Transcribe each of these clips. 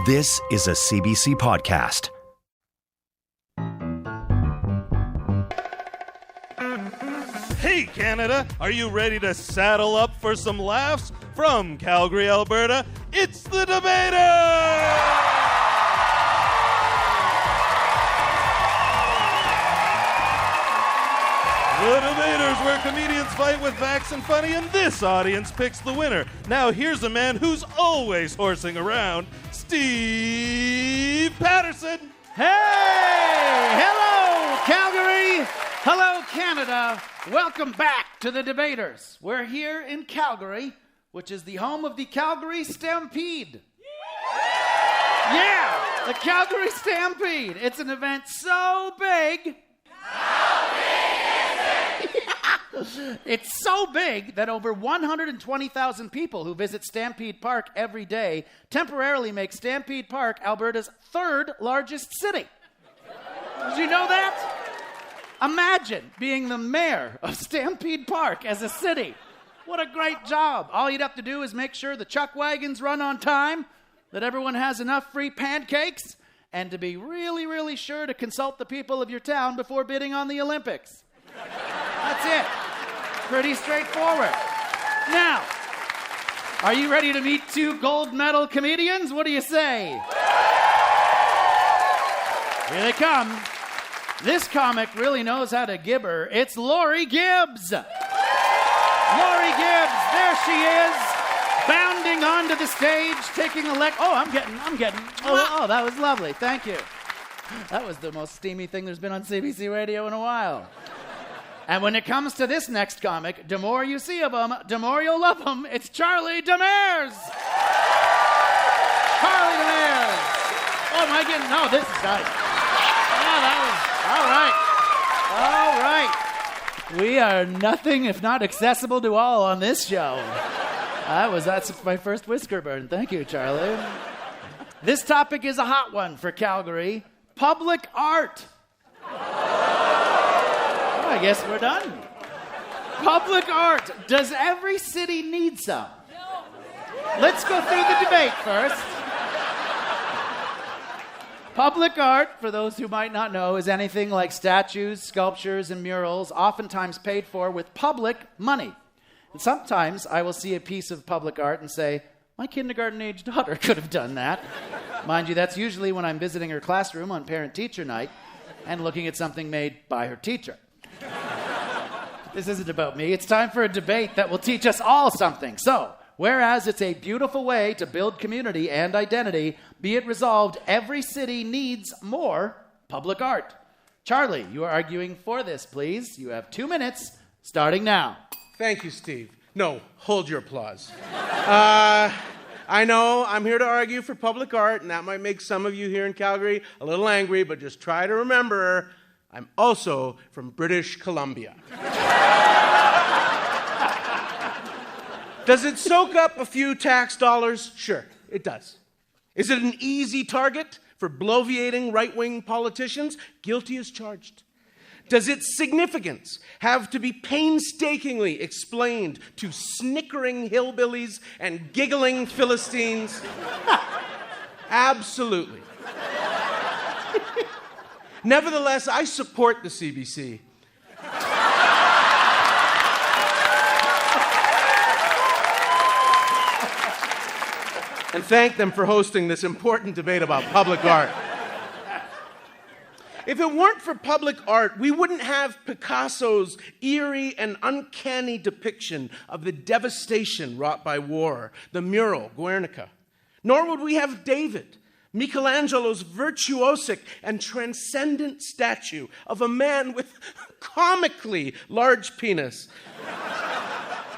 This is a CBC podcast. Hey Canada, are you ready to saddle up for some laughs? From Calgary, Alberta, it's The Debaters! The Debaters, where comedians fight with facts and funny, and this audience picks the winner. Now here's a man who's always horsing around, Steve Patterson. Hey! Hello, Calgary! Hello, Canada! Welcome back to The Debaters. We're here in Calgary, which is the home of the Calgary Stampede. Yeah! The Calgary Stampede. It's an event so big... How big is it? It's so big that over 120,000 people who visit Stampede Park every day temporarily make Stampede Park Alberta's third largest city. Did you know that? Imagine being the mayor of Stampede Park as a city. What a great job. All you'd have to do is make sure the chuck wagons run on time, that everyone has enough free pancakes, and to be really, really sure to consult the people of your town before bidding on the Olympics. That's it. Pretty straightforward. Now, are you ready to meet two gold medal comedians? What do you say? Here they come. This comic really knows how to gibber. It's Laurie Gibbs. Laurie Gibbs, there she is, bounding onto the stage, taking a leg. Oh, I'm getting. Oh, that was lovely. Thank you. That was the most steamy thing there's been on CBC Radio in a while. And when it comes to this next comic, the more you see of him, the more you'll love him. It's Charlie Demers. Charlie Demers. Oh, am I getting? No, this is nice. Yeah, that was all right. All right. We are nothing if not accessible to all on this show. That's my first whisker burn. Thank you, Charlie. This topic is a hot one for Calgary. Public art. I guess we're done. Public art. Does every city need some? No. Let's go through the debate first. Public art, for those who might not know, is anything like statues, sculptures, and murals, oftentimes paid for with public money. And sometimes I will see a piece of public art and say, my kindergarten-age daughter could have done that. Mind you, that's usually when I'm visiting her classroom on parent-teacher night and looking at something made by her teacher. This isn't about me. It's time for a debate that will teach us all something. So, whereas it's a beautiful way to build community and identity, be it resolved, every city needs more public art. Charlie, you are arguing for this, please. You have 2 minutes, starting now. Thank you, Steve. No, hold your applause. I know I'm here to argue for public art, and that might make some of you here in Calgary a little angry, but just try to remember, I'm also from British Columbia. Does it soak up a few tax dollars? Sure, it does. Is it an easy target for bloviating right-wing politicians? Guilty as charged. Does its significance have to be painstakingly explained to snickering hillbillies and giggling Philistines? Absolutely. Nevertheless, I support the CBC. And thank them for hosting this important debate about public art. If it weren't for public art, we wouldn't have Picasso's eerie and uncanny depiction of the devastation wrought by war, the mural, Guernica. Nor would we have David, Michelangelo's virtuosic and transcendent statue of a man with comically large penis.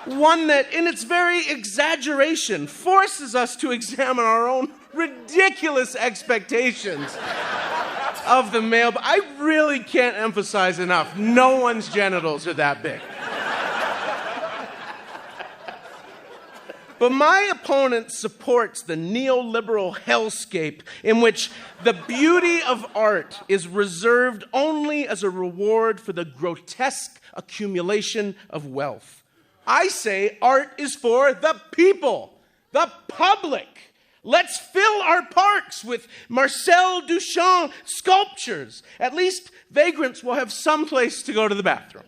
One that, in its very exaggeration, forces us to examine our own ridiculous expectations of the male. But I really can't emphasize enough, no one's genitals are that big. But my opponent supports the neoliberal hellscape in which the beauty of art is reserved only as a reward for the grotesque accumulation of wealth. I say art is for the people, the public. Let's fill our parks with Marcel Duchamp sculptures. At least vagrants will have some place to go to the bathroom.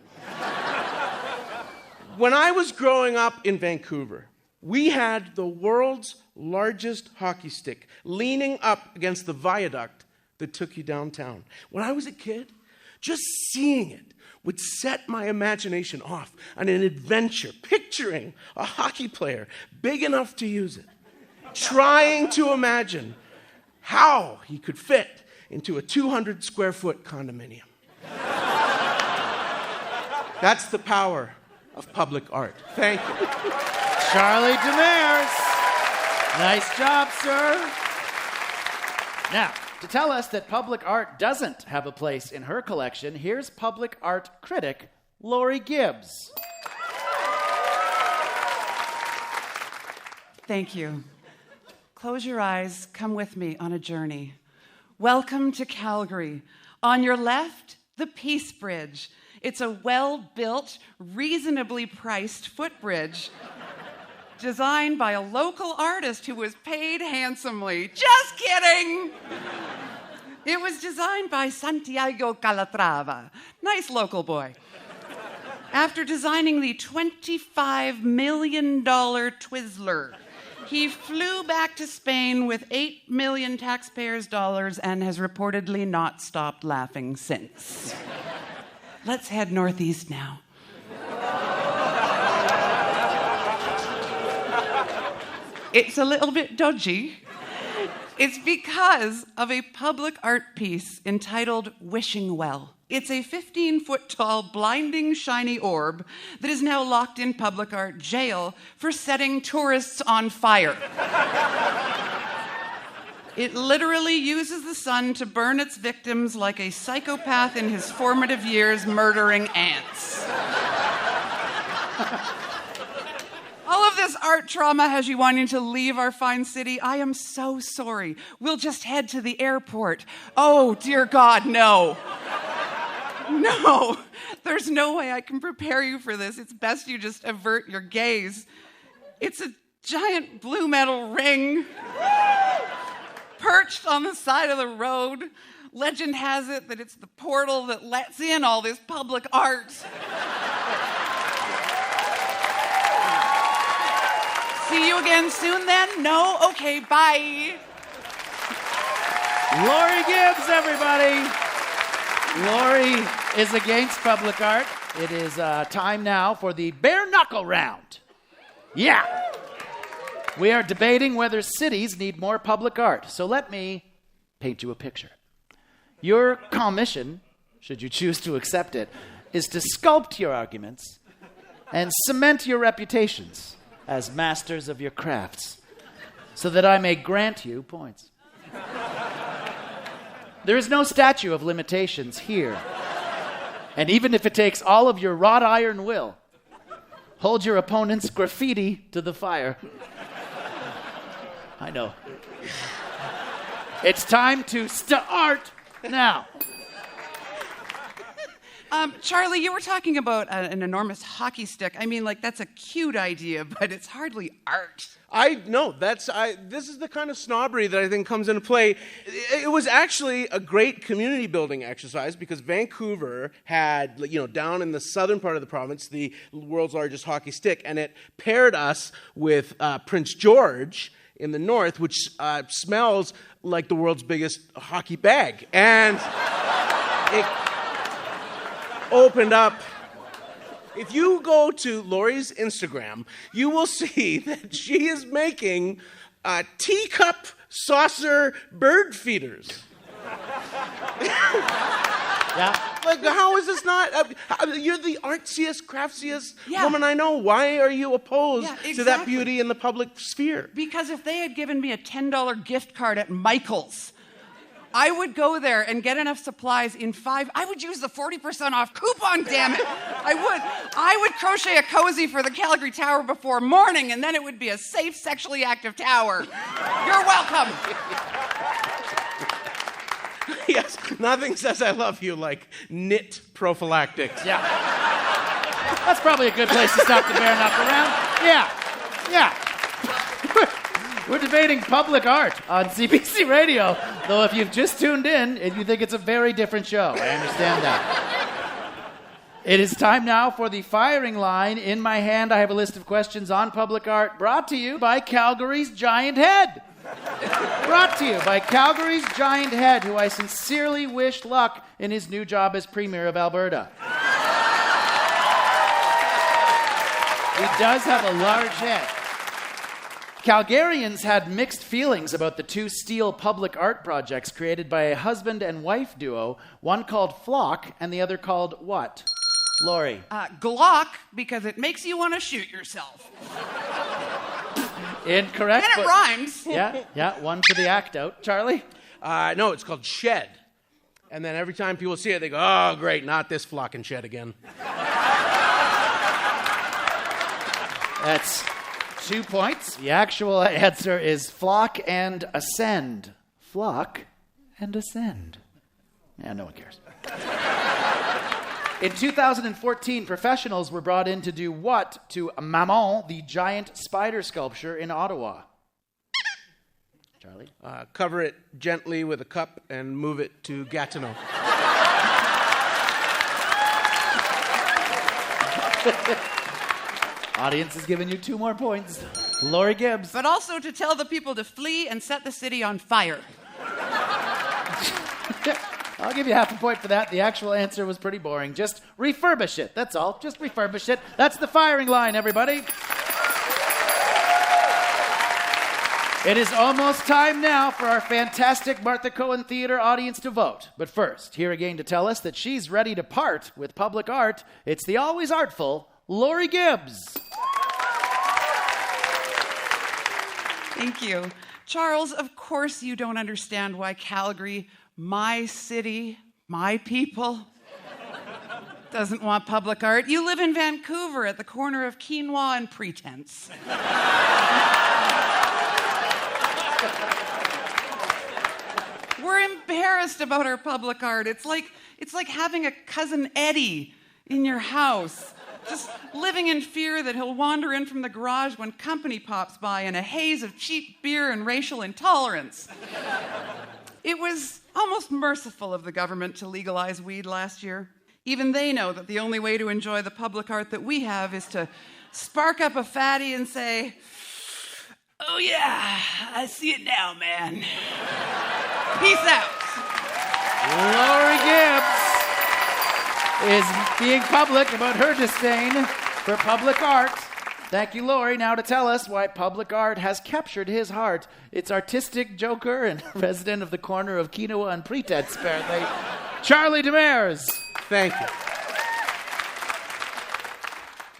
When I was growing up in Vancouver, we had the world's largest hockey stick leaning up against the viaduct that took you downtown. When I was a kid, just seeing it would set my imagination off on an adventure, picturing a hockey player big enough to use it, trying to imagine how he could fit into a 200 square foot condominium. That's the power of public art. Thank you. Charlie Demers. Nice job, sir. Now, to tell us that public art doesn't have a place in her collection, here's public art critic Lori Gibbs. Thank you. Close your eyes. Come with me on a journey. Welcome to Calgary. On your left, the Peace Bridge. It's a well-built, reasonably priced footbridge designed by a local artist who was paid handsomely. Just kidding! It was designed by Santiago Calatrava. Nice local boy. After designing the $25 million Twizzler, he flew back to Spain with 8 million taxpayers' dollars and has reportedly not stopped laughing since. Let's head northeast now. It's a little bit dodgy. It's because of a public art piece entitled Wishing Well. It's a 15-foot-tall, blinding, shiny orb that is now locked in public art jail for setting tourists on fire. It literally uses the sun to burn its victims like a psychopath in his formative years murdering ants. All of this art trauma has you wanting to leave our fine city. I am so sorry. We'll just head to the airport. Oh, dear God, no. No, there's no way I can prepare you for this. It's best you just avert your gaze. It's a giant blue metal ring perched on the side of the road. Legend has it that it's the portal that lets in all this public art. See you again soon then? No? Okay, bye. Lori Gibbs, everybody. Lori is against public art. It is time now for the bare knuckle round. Yeah. We are debating whether cities need more public art. So let me paint you a picture. Your commission, should you choose to accept it, is to sculpt your arguments and cement your reputations as masters of your crafts so that I may grant you points. There is no statute of limitations here. And even if it takes all of your wrought iron will, hold your opponent's graffiti to the fire. I know. It's time to start now. Charlie, you were talking about an enormous hockey stick. I mean, like, that's a cute idea, but it's hardly art. This is the kind of snobbery that I think comes into play. It was actually a great community building exercise because Vancouver had, down in the southern part of the province, the world's largest hockey stick, and it paired us with Prince George in the north, which smells like the world's biggest hockey bag. And it opened up. If you go to Lori's Instagram, you will see that she is making teacup saucer bird feeders. Yeah. Like, how is this not? You're the artsiest, craftsiest woman I know. Why are you opposed to that beauty in the public sphere? Because if they had given me a $10 gift card at Michael's, I would go there and get enough supplies in 5. I would use the 40% off coupon, damn it. I would crochet a cozy for the Calgary Tower before morning, and then it would be a safe, sexually active tower. You're welcome. Yes, nothing says I love you like knit prophylactics. Yeah. That's probably a good place to stop the bare knuckle round. Yeah. We're debating public art on CBC Radio, though if you've just tuned in and you think it's a very different show, I understand that. It is time now for the firing line. In my hand, I have a list of questions on public art brought to you by Calgary's Giant Head. Brought to you by Calgary's Giant Head, who I sincerely wish luck in his new job as Premier of Alberta. He does have a large head. Calgarians had mixed feelings about the two steel public art projects created by a husband and wife duo, one called Flock and the other called what? Lori. Glock, because it makes you want to shoot yourself. Incorrect. And it rhymes. Yeah, one for the act out. Charlie? No, it's called Shed. And then every time people see it, they go, oh, great, not this Flock and Shed again. That's 2 points. The actual answer is Flock and Ascend. Flock and Ascend. Yeah, no one cares. In 2014, professionals were brought in to do what to Maman, the giant spider sculpture in Ottawa? Charlie? Cover it gently with a cup and move it to Gatineau. Audience is giving you 2 more points. Lori Gibbs. But also to tell the people to flee and set the city on fire. I'll give you half a point for that. The actual answer was pretty boring. Just refurbish it. That's all. Just refurbish it. That's the firing line, everybody. It is almost time now for our fantastic Martha Cohen Theatre audience to vote. But first, here again to tell us that she's ready to part with public art, it's the always artful Lori Gibbs. Thank you. Charles, of course you don't understand why Calgary, my city, my people, doesn't want public art. You live in Vancouver at the corner of Quinoa and Pretense. We're embarrassed about our public art. It's like having a cousin Eddie in your house, just living in fear that he'll wander in from the garage when company pops by in a haze of cheap beer and racial intolerance. It was almost merciful of the government to legalize weed last year. Even they know that the only way to enjoy the public art that we have is to spark up a fatty and say, "Oh yeah, I see it now, man. Peace out." Lori Gibbs is being public about her disdain for public art. Thank you, Lori. Now to tell us why public art has captured his heart. It's artistic joker and resident of the corner of Quinoa and Pretense, apparently, Charlie Demers. Thank you.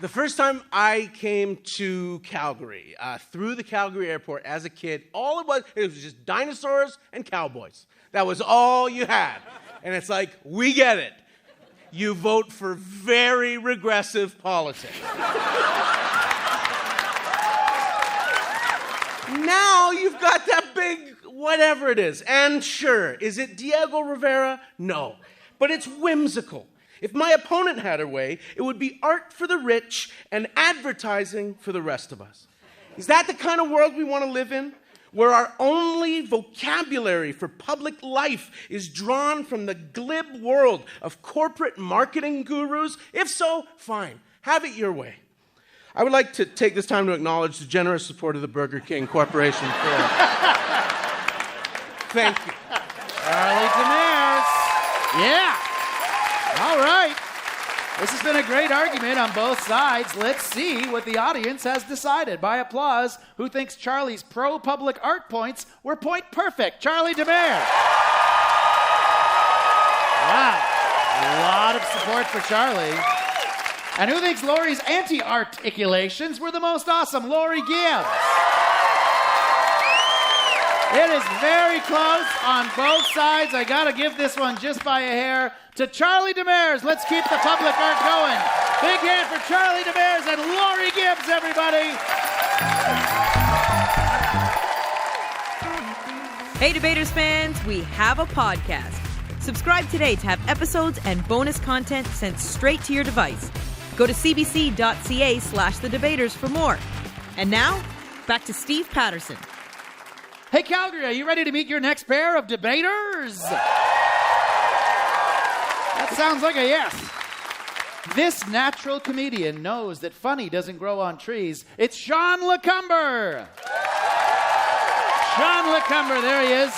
The first time I came to Calgary, through the Calgary airport as a kid, all it was just dinosaurs and cowboys. That was all you had. And it's like, we get it. You vote for very regressive politics. Now you've got that big whatever it is. And sure, is it Diego Rivera? No. But it's whimsical. If my opponent had her way, it would be art for the rich and advertising for the rest of us. Is that the kind of world we want to live in? Where our only vocabulary for public life is drawn from the glib world of corporate marketing gurus? If so, fine. Have it your way. I would like to take this time to acknowledge the generous support of the Burger King Corporation. Thank you. Charlie Demers. Yeah. All right. This has been a great argument on both sides. Let's see what the audience has decided. By applause, who thinks Charlie's pro-public art points were point perfect? Charlie Demers. Wow. A lot of support for Charlie. And who thinks Lori's anti-articulations were the most awesome? Lori Gibbs. It is very close on both sides. I got to give this one just by a hair to Charlie Demers. Let's keep the public art going. Big hand for Charlie Demers and Lori Gibbs, everybody. Hey, Debaters fans, we have a podcast. Subscribe today to have episodes and bonus content sent straight to your device. Go to cbc.ca/thedebaters for more. And now, back to Steve Patterson. Hey, Calgary, are you ready to meet your next pair of debaters? That sounds like a yes. This natural comedian knows that funny doesn't grow on trees. It's Sean LeCumber. Sean LeCumber, there he is.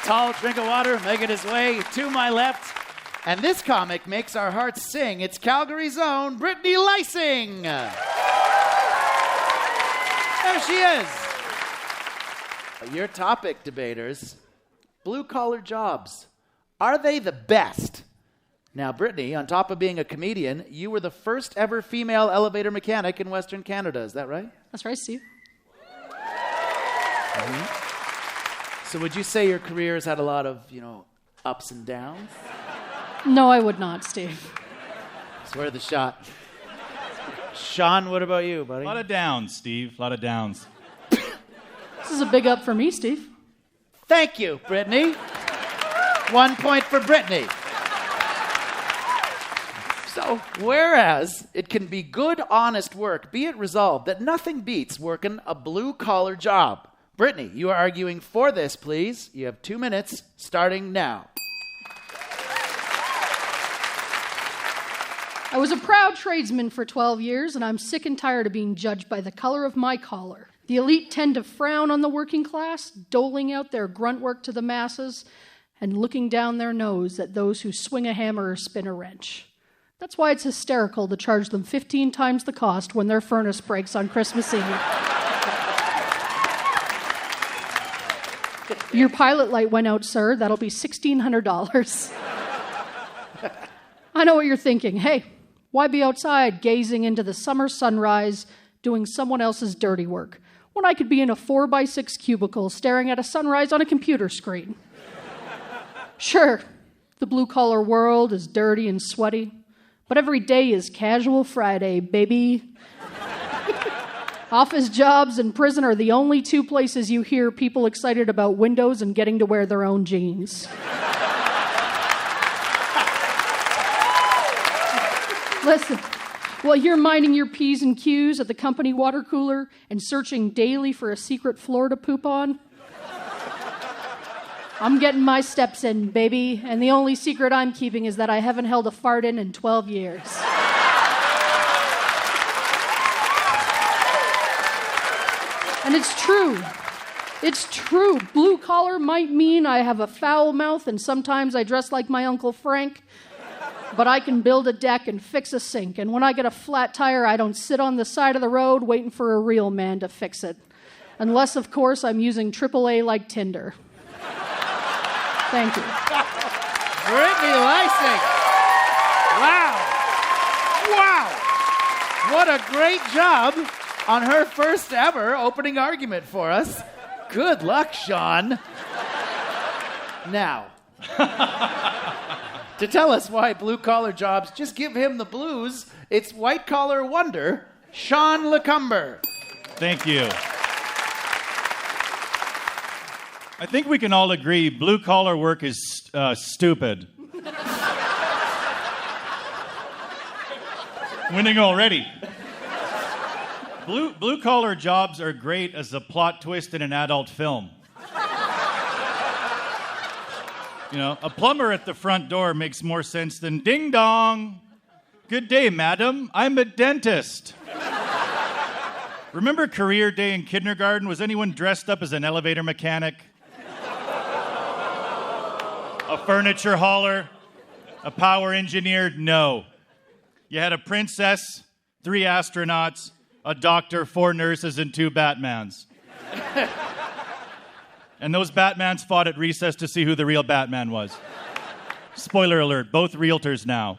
Tall drink of water, making his way to my left. And this comic makes our hearts sing. It's Calgary's own Brittany Lysing. There she is. Your topic, debaters, blue-collar jobs. Are they the best? Now, Brittany, on top of being a comedian, you were the first ever female elevator mechanic in Western Canada. Is that right? That's right, Steve. So would you say your career has had a lot of, ups and downs? No, I would not, Steve. Swear the shot. Sean, what about you, buddy? A lot of downs, Steve. A lot of downs. This is a big up for me, Steve. Thank you, Brittany. 1 point for Brittany. So, whereas it can be good, honest work, be it resolved that nothing beats working a blue-collar job. Brittany, you are arguing for this, please. You have 2 minutes, starting now. I was a proud tradesman for 12 years, and I'm sick and tired of being judged by the color of my collar. The elite tend to frown on the working class, doling out their grunt work to the masses, and looking down their nose at those who swing a hammer or spin a wrench. That's why it's hysterical to charge them 15 times the cost when their furnace breaks on Christmas Eve. Your pilot light went out, sir. That'll be $1,600. I know what you're thinking. Hey, why be outside gazing into the summer sunrise doing someone else's dirty work when I could be in a 4x6 cubicle staring at a sunrise on a computer screen? Sure, the blue-collar world is dirty and sweaty, but every day is casual Friday, baby. Office jobs and prison are the only two places you hear people excited about windows and getting to wear their own jeans. Listen, while you're minding your P's and Q's at the company water cooler and searching daily for a secret floor to poop on, I'm getting my steps in, baby, and the only secret I'm keeping is that I haven't held a fart in 12 years. And it's true. It's true. Blue collar might mean I have a foul mouth and sometimes I dress like my Uncle Frank, but I can build a deck and fix a sink. And when I get a flat tire, I don't sit on the side of the road waiting for a real man to fix it. Unless, of course, I'm using AAA like Tinder. Thank you. Brittany Lysing. Wow. What a great job on her first ever opening argument for us. Good luck, Sean. Now, to tell us why blue-collar jobs just give him the blues, it's white-collar wonder, Sean LeCumber. Thank you. I think we can all agree blue-collar work is stupid. Winning already. Blue-collar jobs are great as a plot twist in an adult film. A plumber at the front door makes more sense than ding dong. Good day, madam. I'm a dentist. Remember career day in kindergarten? Was anyone dressed up as an elevator mechanic? A furniture hauler? A power engineer? No. You had a princess, 3 astronauts, a doctor, 4 nurses, and 2 Batmans. And those Batmans fought at recess to see who the real Batman was. Spoiler alert, both realtors now.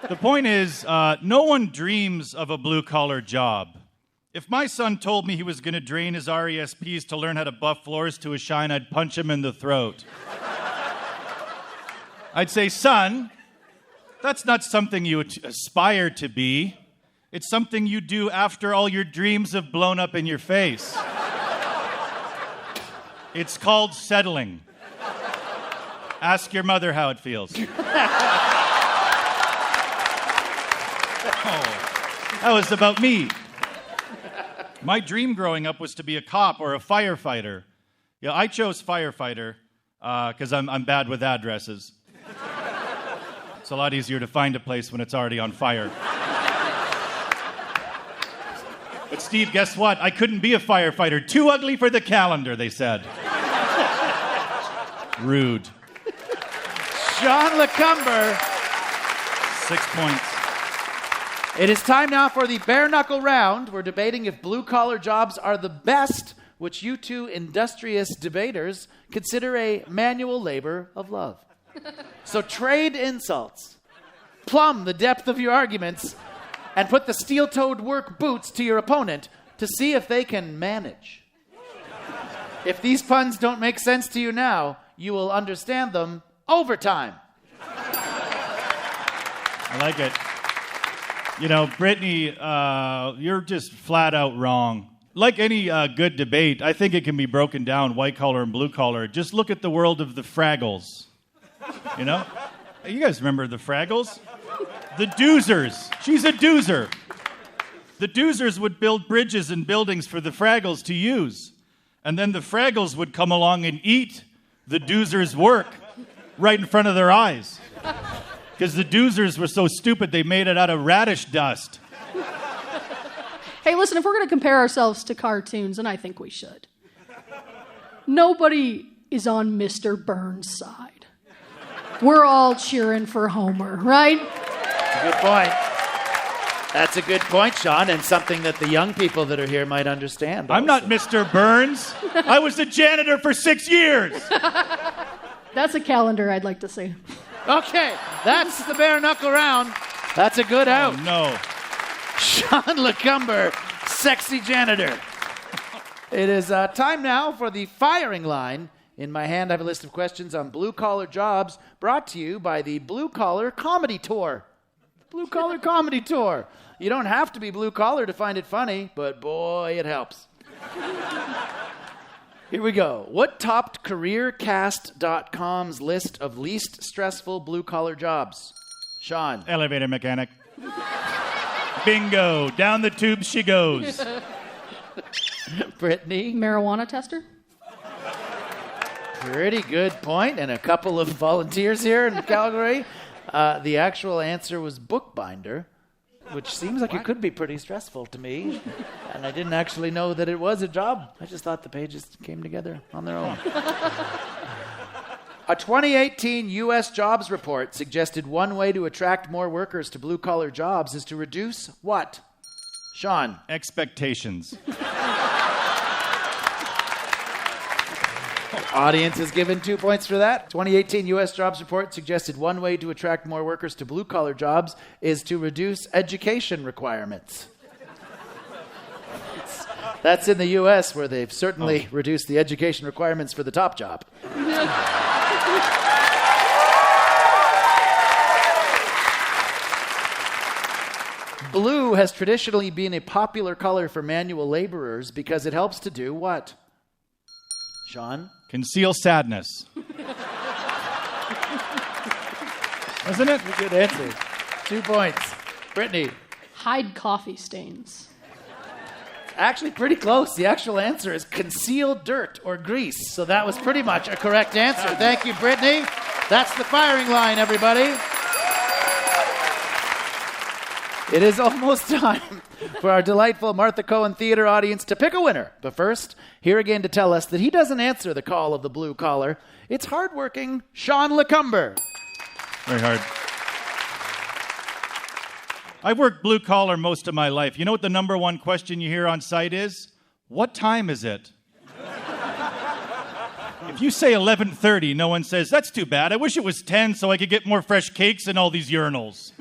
The point is, no one dreams of a blue-collar job. If my son told me he was going to drain his RESPs to learn how to buff floors to a shine, I'd punch him in the throat. I'd say, son, that's not something you aspire to be. It's something you do after all your dreams have blown up in your face. It's called settling. Ask your mother how it feels. Oh, that was about me. My dream growing up was to be a cop or a firefighter. Yeah, I chose firefighter because I'm bad with addresses. It's a lot easier to find a place when it's already on fire. But Steve, guess what? I couldn't be a firefighter. Too ugly for the calendar, they said. Rude. Sean LeCumber. 6 points. It is time now for the bare knuckle round. We're debating if blue-collar jobs are the best, which you two industrious debaters consider a manual labor of love. So trade insults, plumb the depth of your arguments, and put the steel-toed work boots to your opponent to see if they can manage. If these puns don't make sense to you now, you will understand them over time. I like it. You know, Brittany, you're just flat out wrong. Like any good debate, I think it can be broken down, white collar and blue collar. Just look at the world of the Fraggles. You know? You guys remember the Fraggles? The Doozers. She's a doozer. The Doozers would build bridges and buildings for the Fraggles to use. And then the Fraggles would come along and eat the Doozers' work right in front of their eyes. Because the Doozers were so stupid, they made it out of radish dust. Hey, listen, if we're going to compare ourselves to cartoons, and I think we should, nobody is on Mr. Burns' side. We're all cheering for Homer, right? Good point. That's a good point, Sean, and something that the young people that are here might understand. I'm not Mr. Burns. I was a janitor for 6 years. That's a calendar, I'd like to see. Okay, that's the bare knuckle round. That's a good out. Oh, no. Sean LeCumber, sexy janitor. It is time now for the firing line. In my hand, I have a list of questions on blue-collar jobs brought to you by the Blue Collar Comedy Tour. Blue Collar Comedy Tour. You don't have to be blue-collar to find it funny, but boy, it helps. Here we go. What topped CareerCast.com's list of least stressful blue-collar jobs? Sean. Elevator mechanic. Bingo. Down the tube she goes. Brittany. Marijuana tester? Pretty good point, and a couple of volunteers here in Calgary. The actual answer was bookbinder, which seems like it could be pretty stressful to me. And I didn't actually know that it was a job. I just thought the pages came together on their own. A 2018 U.S. jobs report suggested one way to attract more workers to blue-collar jobs is to reduce what? Sean. Expectations. Audience is given 2 points for that. 2018 U.S. jobs report suggested one way to attract more workers to blue-collar jobs is to reduce education requirements. That's in the U.S., where they've certainly reduced the education requirements for the top job. Blue has traditionally been a popular color for manual laborers because it helps to do what? Sean? Conceal sadness. Isn't it? Good answer. 2 points. Brittany? Hide coffee stains. Actually pretty close. The actual answer is conceal dirt or grease. So that was pretty much a correct answer. Thank you, Brittany. That's the firing line, everybody. It is almost time for our delightful Martha Cohen Theater audience to pick a winner. But first, here again to tell us that he doesn't answer the call of the blue collar, it's hardworking Sean LeCumber. Very hard. I've worked blue collar most of my life. You know what the number one question you hear on site is? What time is it? If you say 11:30, no one says, that's too bad. I wish it was 10 so I could get more fresh cakes in all these urinals.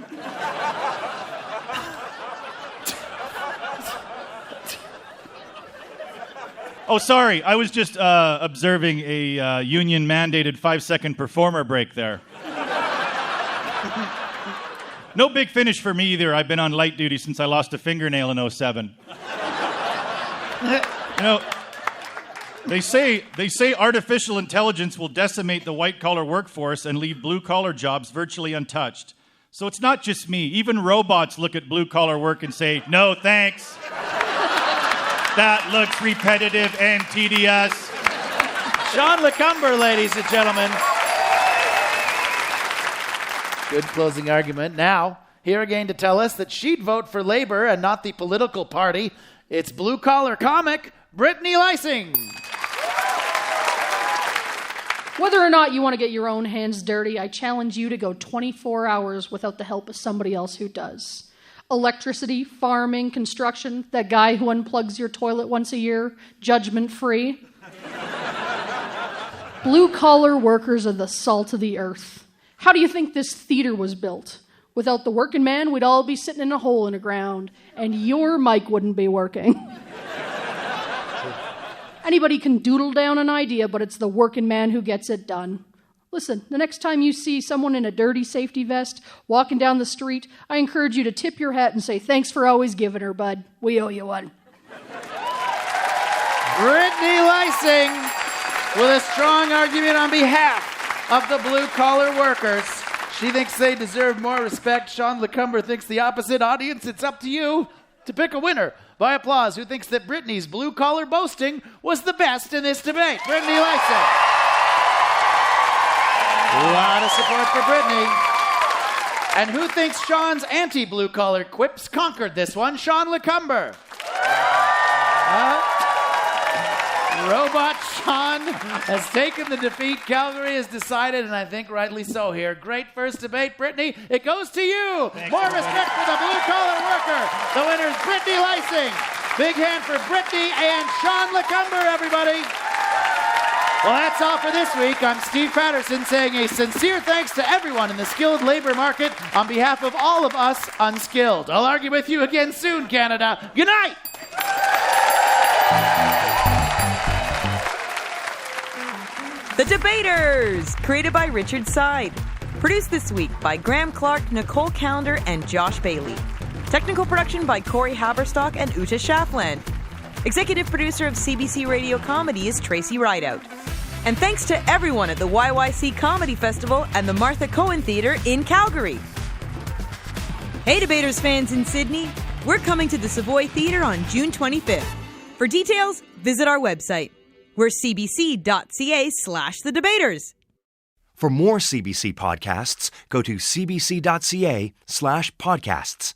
Oh, sorry. I was just observing a union-mandated 5-second performer break there. No big finish for me either. I've been on light duty since I lost a fingernail in 2007. You know, they say artificial intelligence will decimate the white-collar workforce and leave blue-collar jobs virtually untouched. So it's not just me. Even robots look at blue-collar work and say, no, thanks. That looks repetitive and tedious. Sean LeCumber, ladies and gentlemen. Good closing argument. Now, here again to tell us that she'd vote for Labor and not the political party, it's blue-collar comic Brittany Lysing. Whether or not you want to get your own hands dirty, I challenge you to go 24 hours without the help of somebody else who does. Electricity, farming, construction, that guy who unplugs your toilet once a year, judgment-free. Blue-collar workers are the salt of the earth. How do you think this theater was built? Without the working man, we'd all be sitting in a hole in the ground, and your mic wouldn't be working. Anybody can doodle down an idea, but it's the working man who gets it done. Listen, the next time you see someone in a dirty safety vest walking down the street, I encourage you to tip your hat and say, "Thanks for always giving her, bud. We owe you one." Brittany Lysing with a strong argument on behalf of the blue-collar workers. She thinks they deserve more respect. Sean LeCumber thinks the opposite. Audience, it's up to you to pick a winner by applause who thinks that Brittany's blue-collar boasting was the best in this debate. Brittany Lysing. A lot of support for Brittany. And who thinks Sean's anti-blue-collar quips conquered this one? Sean LeCumber. Robot Sean has taken the defeat. Calgary has decided, and I think rightly so here. Great first debate, Brittany. It goes to you. More respect for the blue-collar worker. The winner is Brittany Lysing. Big hand for Brittany and Sean LeCumber, everybody. Well, that's all for this week. I'm Steve Patterson saying a sincere thanks to everyone in the skilled labor market on behalf of all of us unskilled. I'll argue with you again soon, Canada. Good night. The Debaters, created by Richard Side. Produced this week by Graham Clark, Nicole Callender, and Josh Bailey. Technical production by Corey Haberstock and Uta Shafland. Executive producer of CBC Radio Comedy is Tracy Rideout. And thanks to everyone at the YYC Comedy Festival and the Martha Cohen Theatre in Calgary. Hey Debaters fans in Sydney, we're coming to the Savoy Theatre on June 25th. For details, visit our website. We're cbc.ca/thedebaters. For more CBC podcasts, go to cbc.ca/podcasts.